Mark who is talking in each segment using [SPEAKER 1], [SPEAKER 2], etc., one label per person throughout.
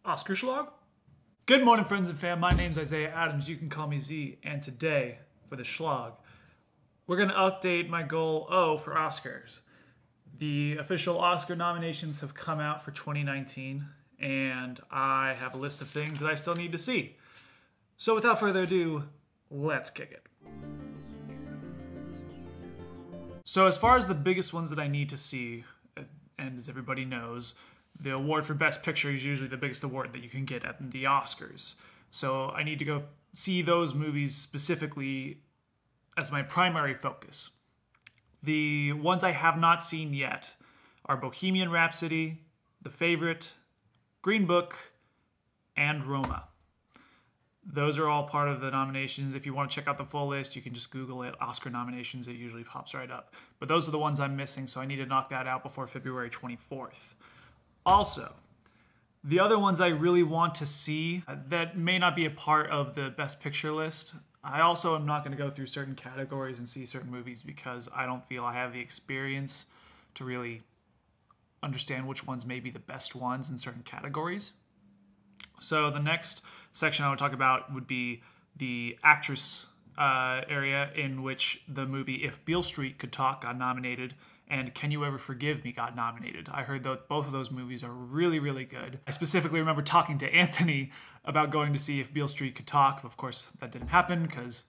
[SPEAKER 1] Oscar Schlag? Good morning, friends and fam. My name's Isaiah Adams. You can call me Z. And today, for the Schlag, we're going to update my goal O for Oscars. The official Oscar nominations have come out for 2019, and I have a list of things that I still need to see. So without further ado, let's kick it. So as far as the biggest ones that I need to see, and as everybody knows, the award for Best Picture is usually the biggest award that you can get at the Oscars. So I need to go see those movies specifically as my primary focus. The ones I have not seen yet are Bohemian Rhapsody, The Favorite, Green Book, and Roma. Those are all part of the nominations. If you want to check out the full list, you can just Google it, Oscar nominations, it usually pops right up. But those are the ones I'm missing, so I need to knock that out before February 24th. Also, the other ones I really want to see that may not be a part of the Best Picture list, I also am not going to go through certain categories and see certain movies because I don't feel I have the experience to really understand which ones may be the best ones in certain categories. So the next section I would talk about would be the actress area, in which the movie If Beale Street Could Talk got nominated, and Can You Ever Forgive Me got nominated. I heard that both of those movies are really, really good. I specifically remember talking to Anthony about going to see If Beale Street Could Talk. Of course, that didn't happen because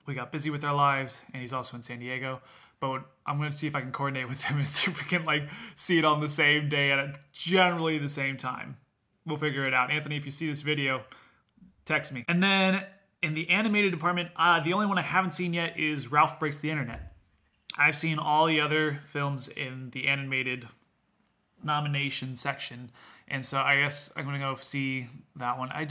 [SPEAKER 1] we got busy with our lives, and he's also in San Diego. But I'm going to see if I can coordinate with him and see if we can see it on the same day at generally the same time. We'll figure it out. Anthony, if you see this video, text me. And then in the animated department, the only one I haven't seen yet is Ralph Breaks the Internet. I've seen all the other films in the animated nomination section, and so I guess I'm going to go see that one. I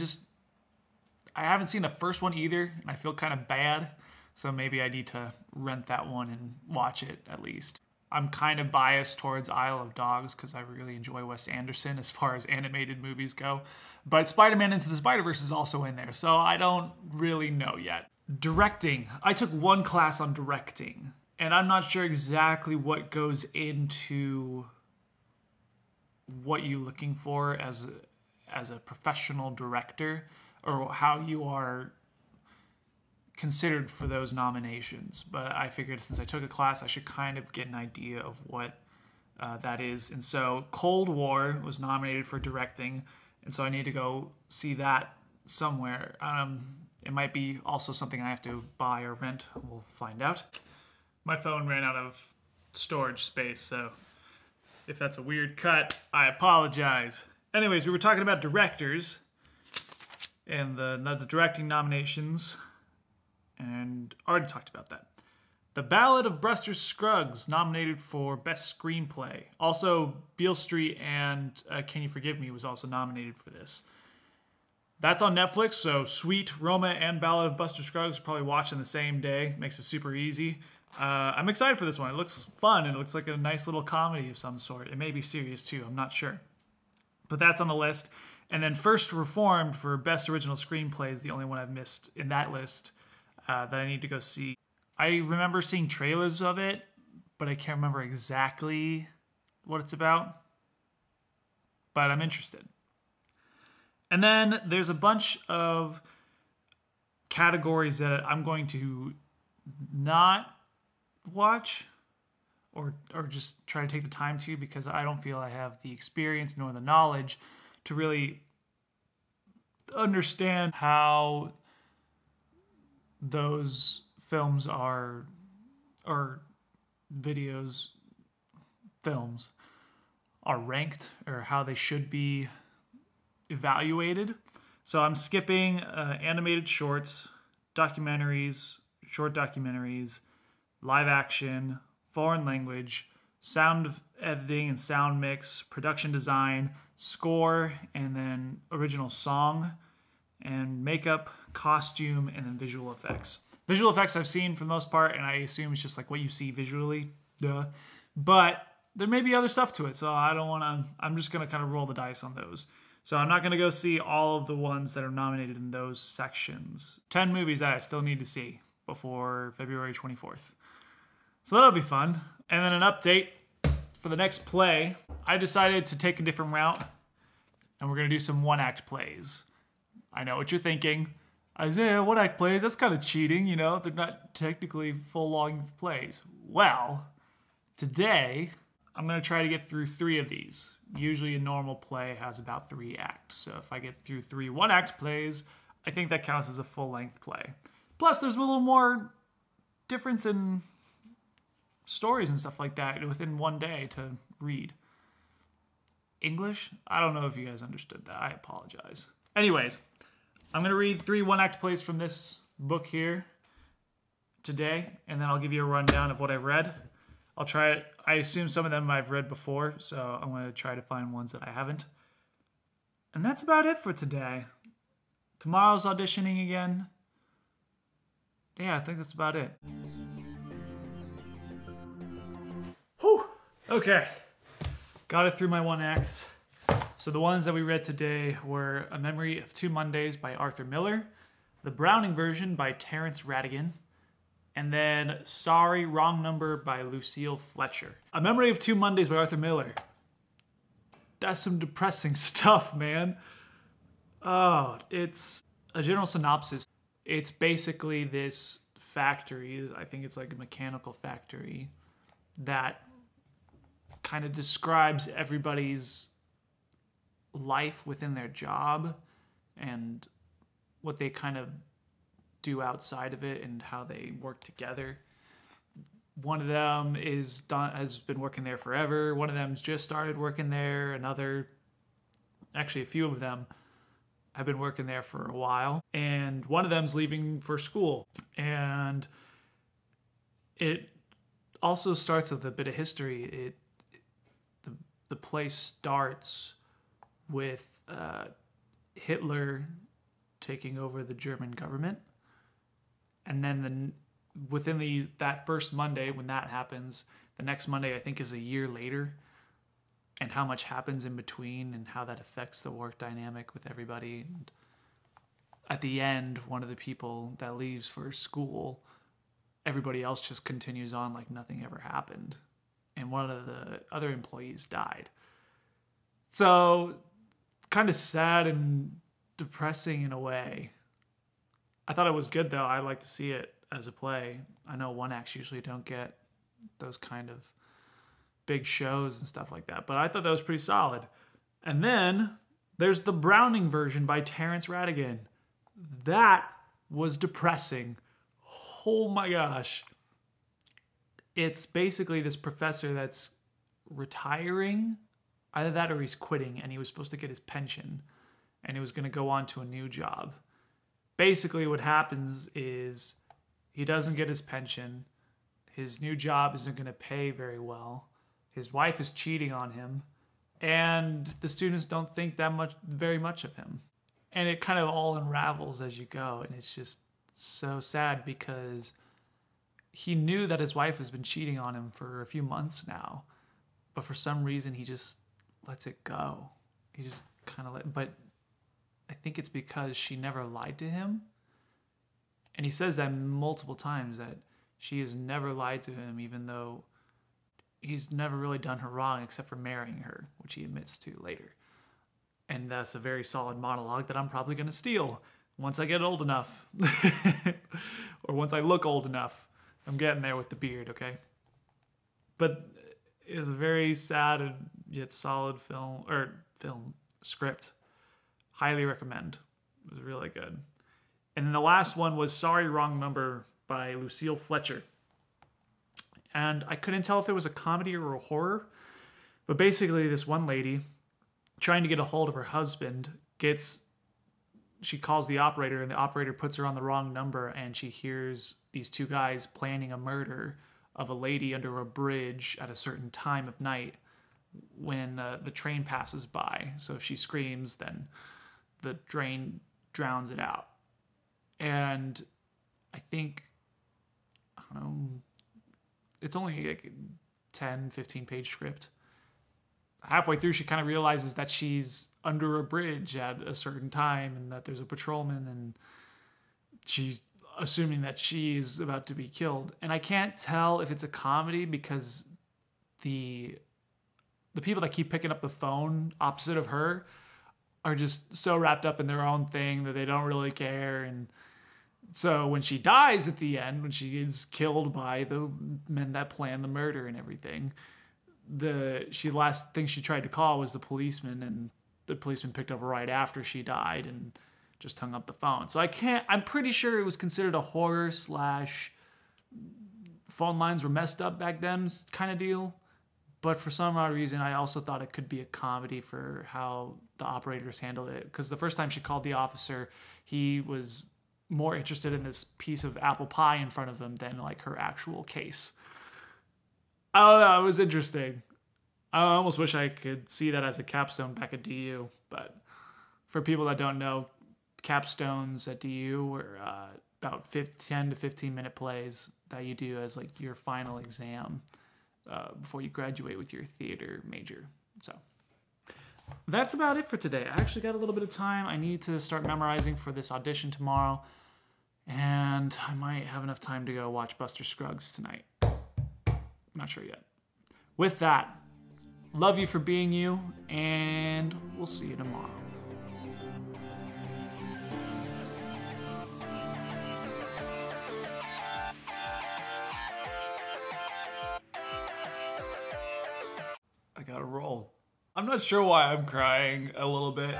[SPEAKER 1] haven't seen the first one either, and I feel kind of bad, so maybe I need to rent that one and watch it at least. I'm kind of biased towards Isle of Dogs because I really enjoy Wes Anderson as far as animated movies go. But Spider-Man Into the Spider-Verse is also in there, so I don't really know yet. Directing. I took one class on directing, and I'm not sure exactly what goes into what you're looking for as a professional director, or how you are considered for those nominations, but I figured since I took a class, I should kind of get an idea of what that is. And so Cold War was nominated for directing, and so I need to go see that somewhere. It might be also something I have to buy or rent. We'll find out. My phone ran out of storage space, so if that's a weird cut, I apologize. Anyways, we were talking about directors and the directing nominations, and already talked about that. The Ballad of Buster Scruggs, nominated for Best Screenplay. Also, Beale Street and Can You Forgive Me was also nominated for this. That's on Netflix, so Sweet, Roma, and Ballad of Buster Scruggs probably watching the same day. Makes it super easy. I'm excited for this one. It looks fun, and it looks like a nice little comedy of some sort. It may be serious too, I'm not sure. But that's on the list. And then First Reformed for Best Original Screenplay is the only one I've missed in that list. That I need to go see. I remember seeing trailers of it, but I can't remember exactly what it's about. But I'm interested. And then there's a bunch of categories that I'm going to not watch or just try to take the time to, because I don't feel I have the experience nor the knowledge to really understand how those films are, or films are ranked, or how they should be evaluated. So I'm skipping animated shorts, documentaries, short documentaries, live action, foreign language, sound editing and sound mix, production design, score, and then original song, and makeup, costume, and then visual effects. Visual effects I've seen for the most part, and I assume it's just like what you see visually, duh. But there may be other stuff to it, so I'm just gonna kind of roll the dice on those. So I'm not gonna go see all of the ones that are nominated in those sections. 10 movies that I still need to see before February 24th. So that'll be fun. And then an update for the next play. I decided to take a different route. and we're going to do some one-act plays. I know what you're thinking. Isaiah, one-act plays, that's kind of cheating, you know? They're not technically full-long plays. Well, today, I'm going to try to get through 3 of these. Usually a normal play has about 3 acts. So if I get through 3 one-act plays, I think that counts as a full-length play. Plus, there's a little more difference in stories and stuff like that within one day to read. English? I don't know if you guys understood that. I apologize. Anyways, I'm going to read 3 one-act plays from this book here today, and then I'll give you a rundown of what I've read. I'll try it. I assume some of them I've read before, so I'm going to try to find ones that I haven't. And that's about it for today. Tomorrow's auditioning again. Yeah, I think that's about it. Whew. Okay. Got it through my one acts. So the ones that we read today were A Memory of Two Mondays by Arthur Miller, the Browning version by Terence Rattigan, and then Sorry, Wrong Number by Lucille Fletcher. A Memory of Two Mondays by Arthur Miller. That's some depressing stuff, man. Oh, it's a general synopsis. It's basically this factory, I think it's like a mechanical factory, that kind of describes everybody's life within their job and what they kind of do outside of it and how they work together. One of them has been working there forever. One of them's just started working there. Actually a few of them have been working there for a while. And one of them's leaving for school. And it also starts with a bit of history. The place starts with Hitler taking over the German government. And then within that first Monday, when that happens, the next Monday I think is a year later, and how much happens in between and how that affects the work dynamic with everybody. And at the end, one of the people that leaves for school, everybody else just continues on like nothing ever happened. And one of the other employees died. So kind of sad and depressing in a way. I thought it was good though. I like to see it as a play. I know one acts usually don't get those kind of big shows and stuff like that, but I thought that was pretty solid. And then there's the Browning version by Terence Rattigan. That was depressing. Oh my gosh. It's basically this professor that's retiring. Either that or he's quitting, and he was supposed to get his pension, and he was going to go on to a new job. Basically what happens is he doesn't get his pension. His new job isn't going to pay very well. His wife is cheating on him, and the students don't think very much of him. And it kind of all unravels as you go, and it's just so sad because he knew that his wife has been cheating on him for a few months now, but for some reason he just lets it go. He just kind of but I think it's because she never lied to him. And he says that multiple times, that she has never lied to him, even though he's never really done her wrong except for marrying her, which he admits to later. And that's a very solid monologue that I'm probably going to steal once I get old enough. Or once I look old enough. I'm getting there with the beard, okay? But it's a very sad and yet solid film script. Highly recommend. It was really good. And then the last one was Sorry, Wrong Number by Lucille Fletcher. And I couldn't tell if it was a comedy or a horror, but basically this one lady, trying to get a hold of her husband, she calls the operator, and the operator puts her on the wrong number, and she hears these two guys planning a murder of a lady under a bridge at a certain time of night when the train passes by. So if she screams, then the train drowns it out. And I think, I don't know, it's only like 10, 15-page script. Halfway through, she kind of realizes that she's under a bridge at a certain time and that there's a patrolman, and she's assuming that she's about to be killed. And I can't tell if it's a comedy because the people that keep picking up the phone opposite of her are just so wrapped up in their own thing that they don't really care. And so when she dies at the end, when she is killed by the men that planned the murder and everything, the last thing she tried to call was the policeman, and the policeman picked up right after she died and just hung up the phone. So I'm pretty sure it was considered a horror slash phone lines were messed up back then kind of deal. But for some odd reason, I also thought it could be a comedy for how the operators handled it. Because the first time she called the officer, he was more interested in this piece of apple pie in front of him than like her actual case. I don't know, it was interesting. I almost wish I could see that as a capstone back at DU. But for people that don't know, capstones at DU were about 10 to 15 minute plays that you do as like your final exam before you graduate with your theater major. So that's about it for today. I actually got a little bit of time. I need to start memorizing for this audition tomorrow, and I might have enough time to go watch Buster Scruggs tonight. Not sure yet. With that, love you for being you, and we'll see you tomorrow. I gotta roll. I'm not sure why I'm crying a little bit.